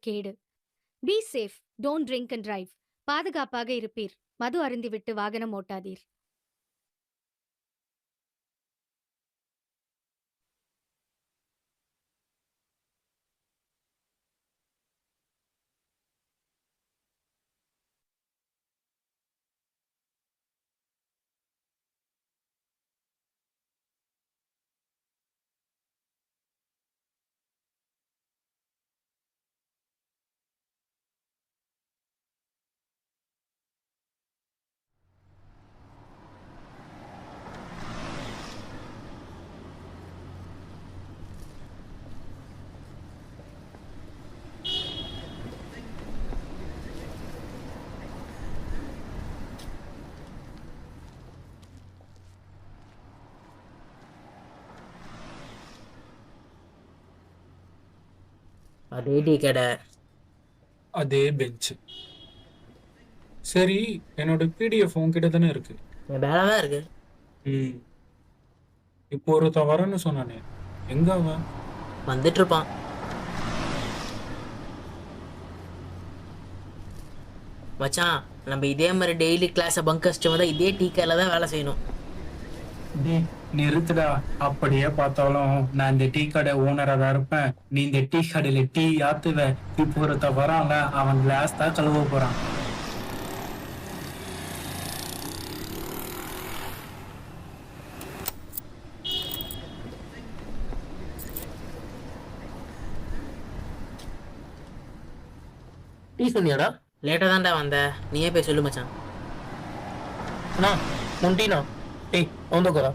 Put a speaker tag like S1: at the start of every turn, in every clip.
S1: கேடு. Be safe, don't drink and drive. பாதுகாப்பாக இருப்பீர். மது அருந்திவிட்டு வாகனம் ஓட்டாதீர்.
S2: அதே டீ கடை.
S3: அதே பெஞ்சு. சரி, என்னோட பிடிஎஃப் உன்கிட்ட தானே இருக்கு.
S2: என் வேலை தான் இருக்கு.
S3: இப்போ ஒருத்தன் வரேன்னு சொன்னானே, எங்க அவன்?
S2: வந்துட்டு இருப்பான். மச்சான், நம்ம இதே மாதிரி டெய்லி கிளாஸை பங்க் அடிச்சு வந்தா இதே டீ கடையில் தான் வேலை செய்யணும்.
S3: நிறுத்துடா. அப்படியே பார்த்தாலும் நான் இந்த டீ கடை ஓனரா தான் இருப்பேன். நீ இந்த டீ கடையில டீ ஆத்துவ. இப்போ ஒருத்தன் வரான்ல, அவன் கிளாஸ் தான் கழுவ போறான்.
S2: டீ சொன்னியாடா? லேட்டாக தான்டா வந்த. நீயே போய் சொல்லு மச்சான்.
S4: அண்ணா முன்டீனா டேய் வந்துக்கோடா.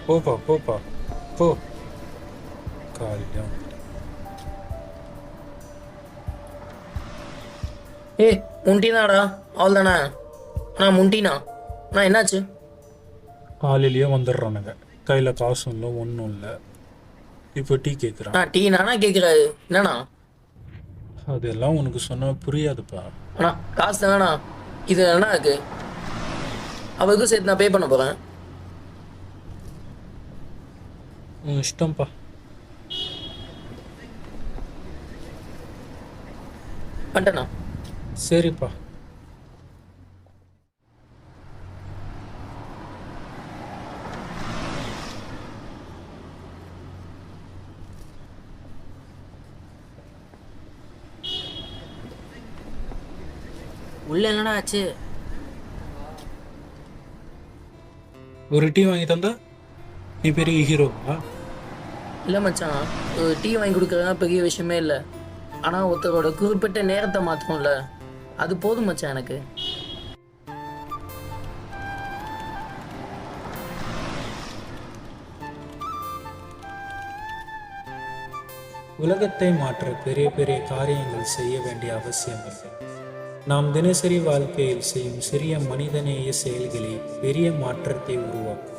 S3: போப்பா போப்பா போ. காலையில
S4: ஏய் முன்டீனாடா, அவள் தானே? அண்ணா முன்டீனா. அண்ணா என்னாச்சு?
S3: காலையிலேயே வந்துடுறானுங்க. கையில் காசும் இல்லை, ஒன்றும் இல்லை. இப்போ டீ கேட்குறான்.
S4: அண்ணா டீ நானா கேட்குறாரு. என்னண்ணா?
S3: அதெல்லாம் உனக்கு சொன்னால் புரியாதுப்பா.
S4: அண்ணா காசு தானண்ணா. இது என்ன இருக்கு? அவருக்கும் சேர்த்து நான் பே பண்ண போகிறேன்.
S3: உன் இஷ்டம்ப்பா.
S4: பண்ணிட்டேண்ணா.
S3: சரிப்பா.
S2: உள்ள என்னடா ஆச்சு?
S3: ஒரு டீ வாங்கி தந்தா நீ பெரிய ஹீரோவா?
S4: இல்லை மச்சான், ஒரு டீ வாங்கி கொடுக்குறதுனா பெரிய விஷயமே இல்லை. ஆனால் ஒருத்தரோட குறிப்பிட்ட நேரத்தை மாற்றணும்ல, அது போதும் மச்சான் எனக்கு.
S3: உலகத்தை மாற்ற பெரிய பெரிய காரியங்கள் செய்ய வேண்டிய அவசியம் இல்லை. நாம் தினசரி வாழ்க்கையில் செய்யும் சிறிய மனிதநேய செயல்களே பெரிய மாற்றத்தை உருவாக்கும்.